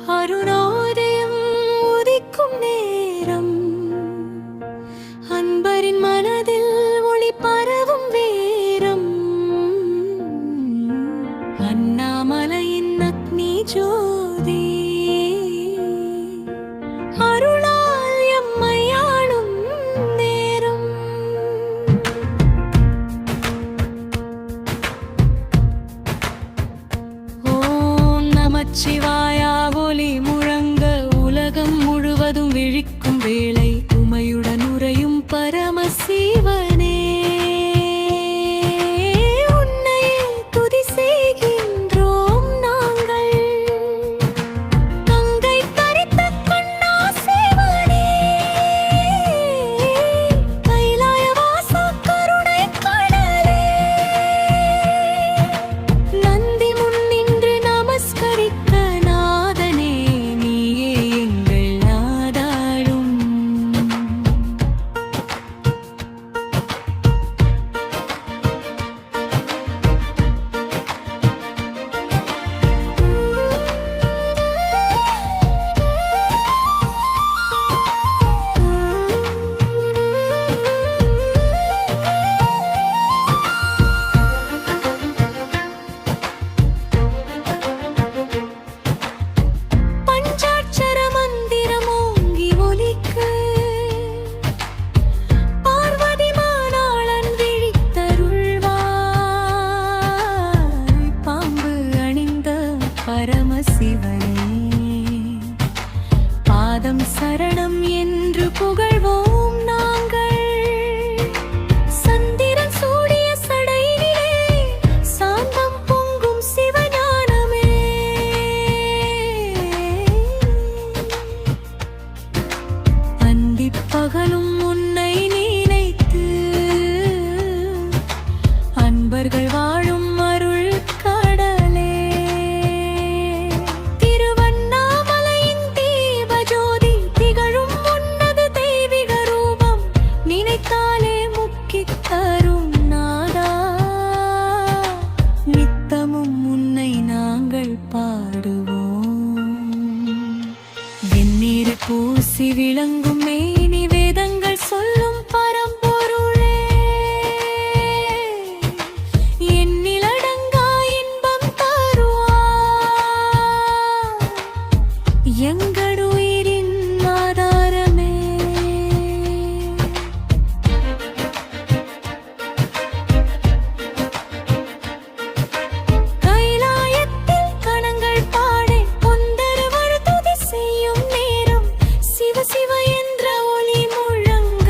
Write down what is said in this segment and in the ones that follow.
அருணோதயம் உதிக்கும் நேரம், அன்பரின் மனதில் ஒளி பரவும் வீரம். அண்ணாமலையின் அக்னி ஜோதி அருளால் எம்மை ஆளும் நேரம். ஓம் நமச்சிவாயா ஒலி முழங்க உலகம் முழுவதும் விழிக்கும் வேளை, உமையுடன் உறையும் பரமசிவனே, உன்னையே துதி செய்கின்றோம் நாங்கள். கங்கை தரித்த கண்ணா சிவனே, கைலாய வாசா கருணை கடலே, நந்தி முன் நின்று நமஸ்கரிக்க நாதனே, நீயே எங்கள் நாதாளும். பஞ்சாட்சர மந்திரம் ஓங்கி ஒலிக்க, பார்வதி மானாளன் விழித்தருள்வாய். பாம்பு அணிந்த பரமசிவனே, பாதம் சரணம் என்று புகழ்வோம் நாங்கள். சந்திரன் சூடிய சடையினிலே சாந்தம் பொங்கும் சிவஞானமே, அந்திப் பகலும் உன்னை நினைத்து அன்பர்கள் வாழும் அருள் கடலே. திருவண்ணாமலையின் தீபஜோதி திகழும் உன்னத தெய்வீக ரூபம், நினைத்தாலே முக்கித் தரும் நாதா. நித்தமும் உன்னை நாங்கள் பாடுவோம். வெந்நீர் பூசி விளங்கும் மேனி வேதங்கள் சொல்லும் பரம்பொருளே, எண்ணிலடங்கா இன்பம் தருவாய், எங்களுயிரின் ஆதாரமே. கைலாயத்தில் கணங்கள் பாடே பொந்தரவர் துதி செய்யும் நேரம், சிவ சிவ என்ற ஒலி முழங்க,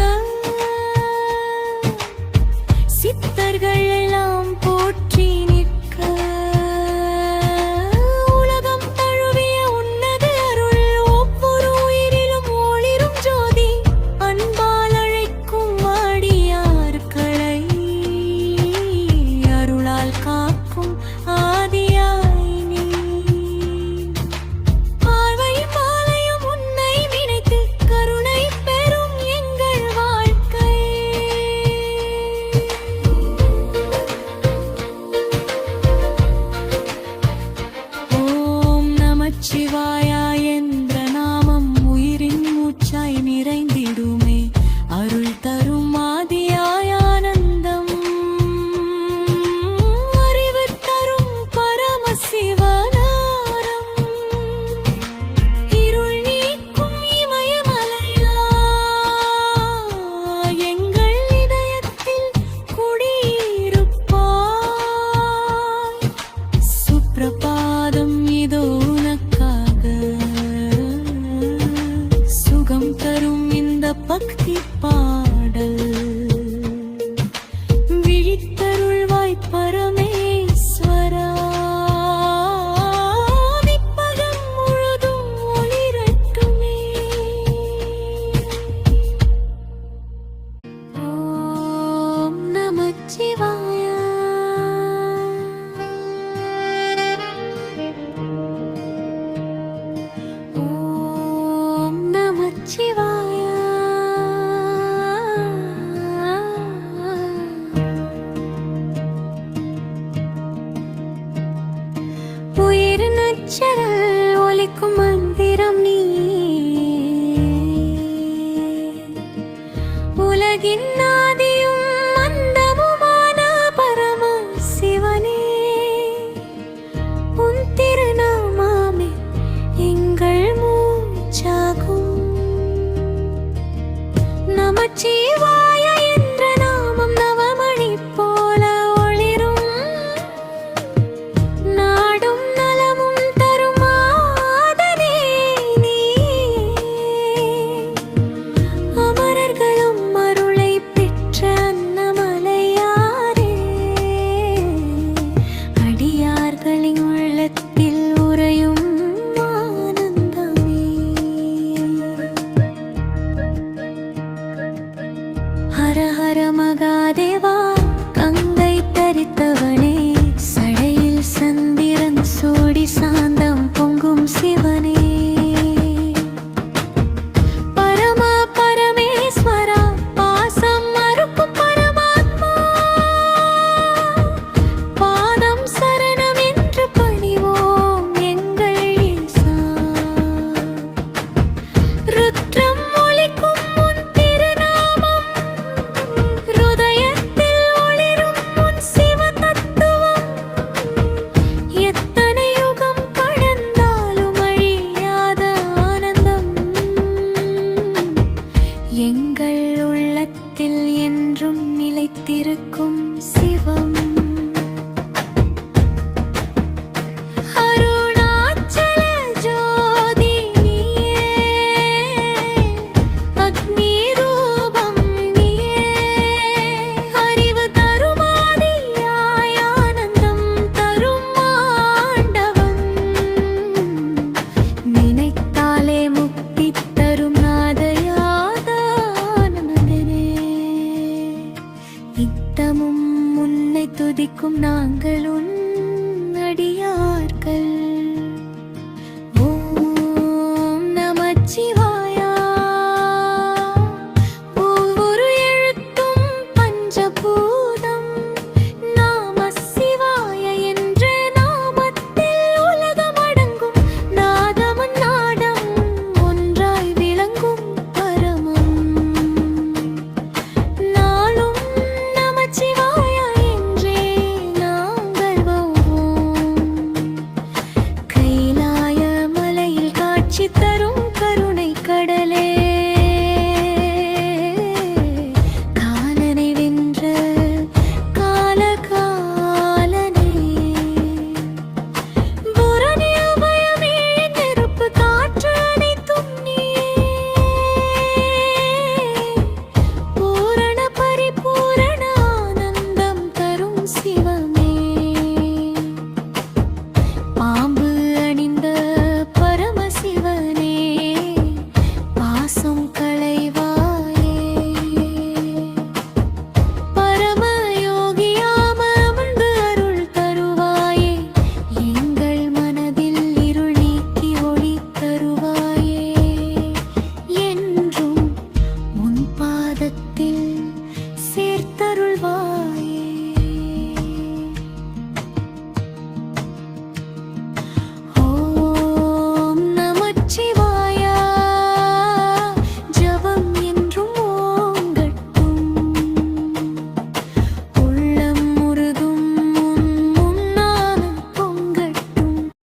சித்தர்கள் எல்லாம் போற்றி நிற்க, உலகம் தழுவிய உன்னத அருள் ஒவ்வொரு உயிரிலும் ஒளிரும் ஜோதி. அன்பால் அழைக்கும் அடியார்களை அருளால் காக்கும் ஆதியாய் நீ. பார்வையும் மாலையும் உன்னை நினைத்து கருணை பெறும் எங்கள் வாழ்க்கை. ஓம் நமச்சிவாயா என்ற நாமம் உயிரின் மூச்சாய் நிறைந்திடுமே, அருள் தரும் ஆதியாய் ஆனந்தம், அறிவு தரும் பரமசிவனாரம். இருள் நீக்கும் இமயமலையா, எங்கள் இதயத்தில் குடியிருப்பாய். சுப்ரபாதம் இதோ உனக்காக, சுகம் தரும் இந்த பக்தி பாடல். விழித்தருள்வாய் பரமேஸ்வரா, விப்பகம் முழுதும் ஒளிரட்டுமே. ஓம் நமச்சிவாயா. ஓம் நமச்சிவாயா. அச்சரல் ஒலி அளிக்கும் மந்திரம் நீ உலகின் ஆதியும் அந்தமுமான பரம சிவனே உன் திருநாமமே எங்கள் மூச்சாகும் நமச்சிவாய என்ற நாமம் நவமணி போல ஒளிரும் நாடும் நலமும் தரும் மாதனே நீ அமரர்களும் அருளை பெற்ற அன்னமலையாரே அடியார்களின் உள்ளத்தில் உறையும் ஆனந்தமே ஹர ஹர மகாதேவா கங்கை தரித்தவனே சடையில் சந்திரன் சோடி சாந்த